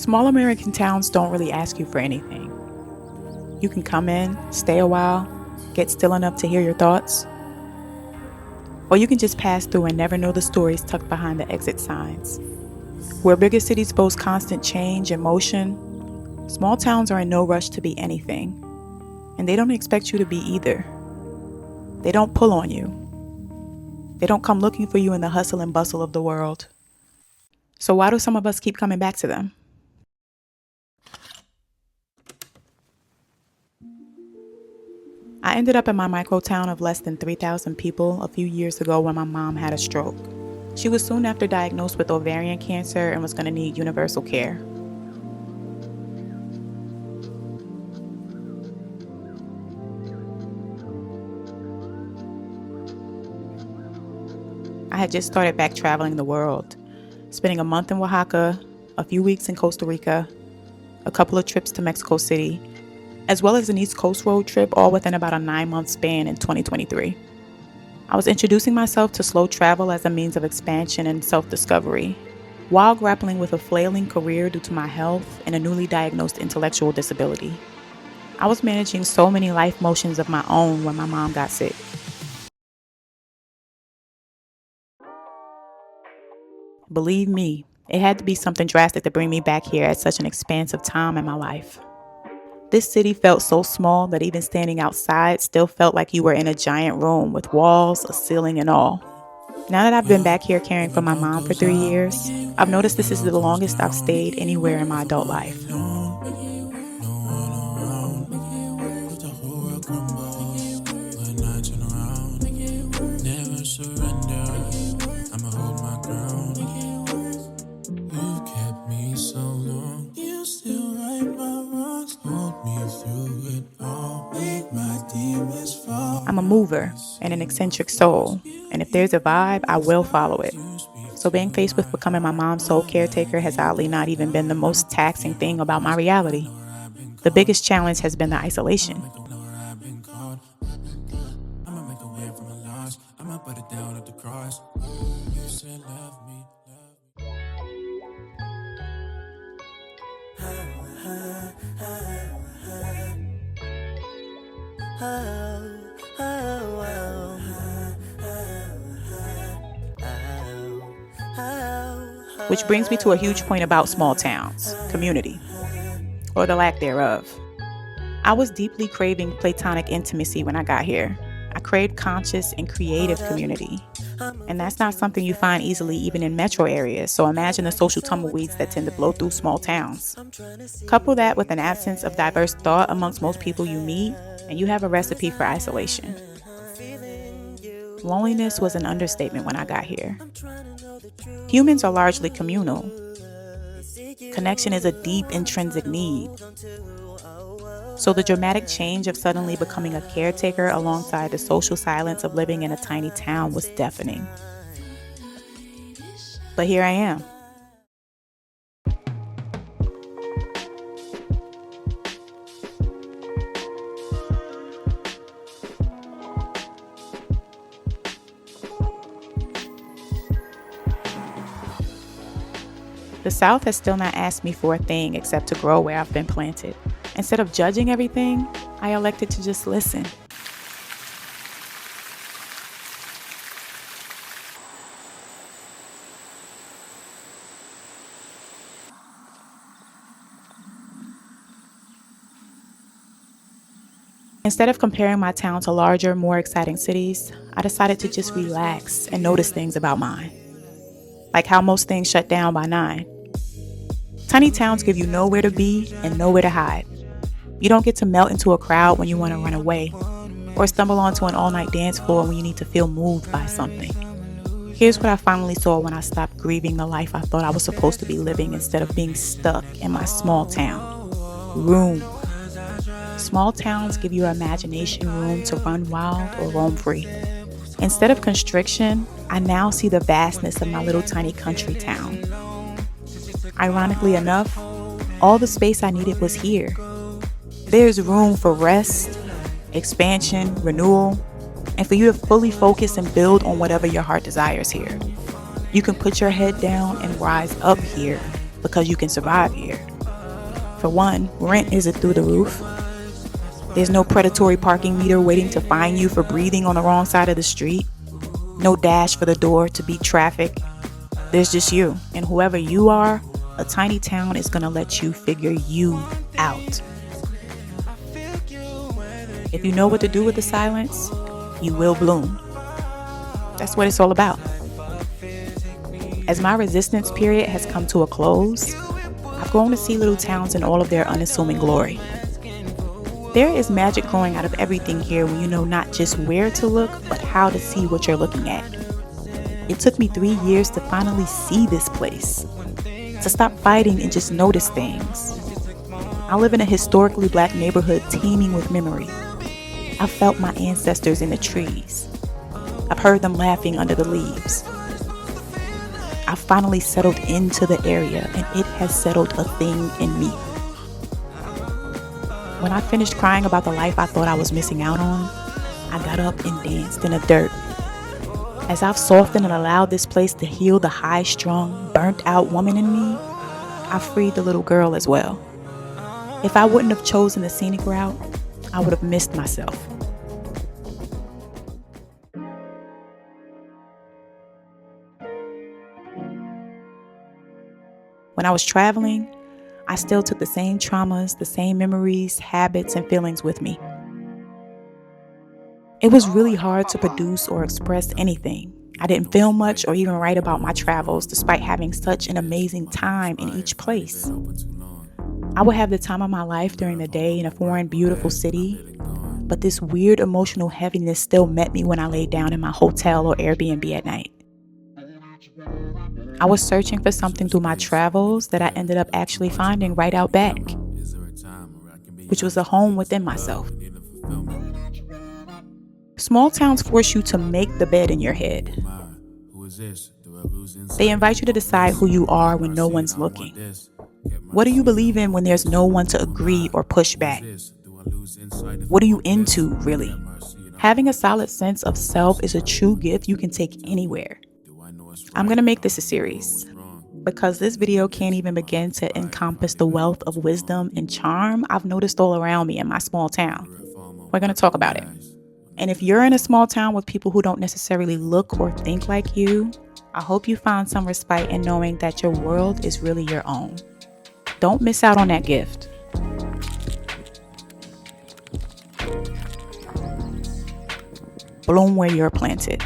Small American towns don't really ask you for anything. You can come in, stay a while, get still enough to hear your thoughts, or you can just pass through and never know the stories tucked behind the exit signs. Where bigger cities boast constant change and motion, small towns are in no rush to be anything, and they don't expect you to be either. They don't pull on you. They don't come looking for you in the hustle and bustle of the world. So why do some of us keep coming back to them? I ended up in my micro town of less than 3,000 people a few years ago when my mom had a stroke. She was soon after diagnosed with ovarian cancer and was going to need universal care. I had just started back traveling the world, spending a month in Oaxaca, a few weeks in Costa Rica, a couple of trips to Mexico City, as well as an East Coast road trip, all within about a 9-month span in 2023. I was introducing myself to slow travel as a means of expansion and self-discovery, while grappling with a flailing career due to my health and a newly diagnosed intellectual disability. I was managing so many life motions of my own when my mom got sick. Believe me, it had to be something drastic to bring me back here at such an expansive time in my life. This city felt so small that even standing outside still felt like you were in a giant room with walls, a ceiling, and all. Now that I've been back here caring for my mom for 3 years, I've noticed this is the longest I've stayed anywhere in my adult life. I'm a mover and an eccentric soul, and if there's a vibe, I will follow it. So being faced with becoming my mom's sole caretaker has oddly not even been the most taxing thing about my reality. The biggest challenge has been the isolation. Which brings me to a huge point about small towns, community, or the lack thereof. I was deeply craving platonic intimacy when I got here. I craved conscious and creative community. And that's not something you find easily even in metro areas, so imagine the social tumbleweeds that tend to blow through small towns. Couple that with an absence of diverse thought amongst most people you meet, and you have a recipe for isolation. Loneliness was an understatement when I got here. Humans are largely communal. Connection is a deep intrinsic need. So the dramatic change of suddenly becoming a caretaker alongside the social silence of living in a tiny town was deafening. But here I am. The South has still not asked me for a thing except to grow where I've been planted. Instead of judging everything, I elected to just listen. Instead of comparing my town to larger, more exciting cities, I decided to just relax and notice things about mine. Like how most things shut down by 9. Tiny towns give you nowhere to be and nowhere to hide. You don't get to melt into a crowd when you want to run away, or stumble onto an all-night dance floor when you need to feel moved by something. Here's what I finally saw when I stopped grieving the life I thought I was supposed to be living instead of being stuck in my small town. Room. Small towns give your imagination room to run wild or roam free. Instead of constriction, I now see the vastness of my little tiny country town. Ironically enough, all the space I needed was here. There's room for rest, expansion, renewal, and for you to fully focus and build on whatever your heart desires here. You can put your head down and rise up here because you can survive here. For one, rent isn't through the roof. There's no predatory parking meter waiting to fine you for breathing on the wrong side of the street. No dash for the door to beat traffic. There's just you, and whoever you are, a tiny town is gonna let you figure you out. If you know what to do with the silence, you will bloom. That's what it's all about. As my resistance period has come to a close, I've grown to see little towns in all of their unassuming glory. There is magic growing out of everything here when you know not just where to look, but how to see what you're looking at. It took me 3 years to finally see this place, to stop fighting and just notice things. I live in a historically Black neighborhood teeming with memory. I've felt my ancestors in the trees. I've heard them laughing under the leaves. I've finally settled into the area, and it has settled a thing in me. When I finished crying about the life I thought I was missing out on, I got up and danced in the dirt. As I've softened and allowed this place to heal the high-strung, burnt-out woman in me, I freed the little girl as well. If I wouldn't have chosen the scenic route, I would have missed myself. When I was traveling, I still took the same traumas, the same memories, habits, and feelings with me. It was really hard to produce or express anything. I didn't film much or even write about my travels, despite having such an amazing time in each place. I would have the time of my life during the day in a foreign, beautiful city, but this weird emotional heaviness still met me when I laid down in my hotel or Airbnb at night. I was searching for something through my travels that I ended up actually finding right out back, which was a home within myself. Small towns force you to make the bed in your head. They invite you to decide who you are when no one's looking. What do you believe in when there's no one to agree or push back? What are you into, really? Having a solid sense of self is a true gift you can take anywhere. I'm going to make this a series because this video can't even begin to encompass the wealth of wisdom and charm I've noticed all around me in my small town. We're going to talk about it. And if you're in a small town with people who don't necessarily look or think like you, I hope you find some respite in knowing that your world is really your own. Don't miss out on that gift. Bloom where you're planted.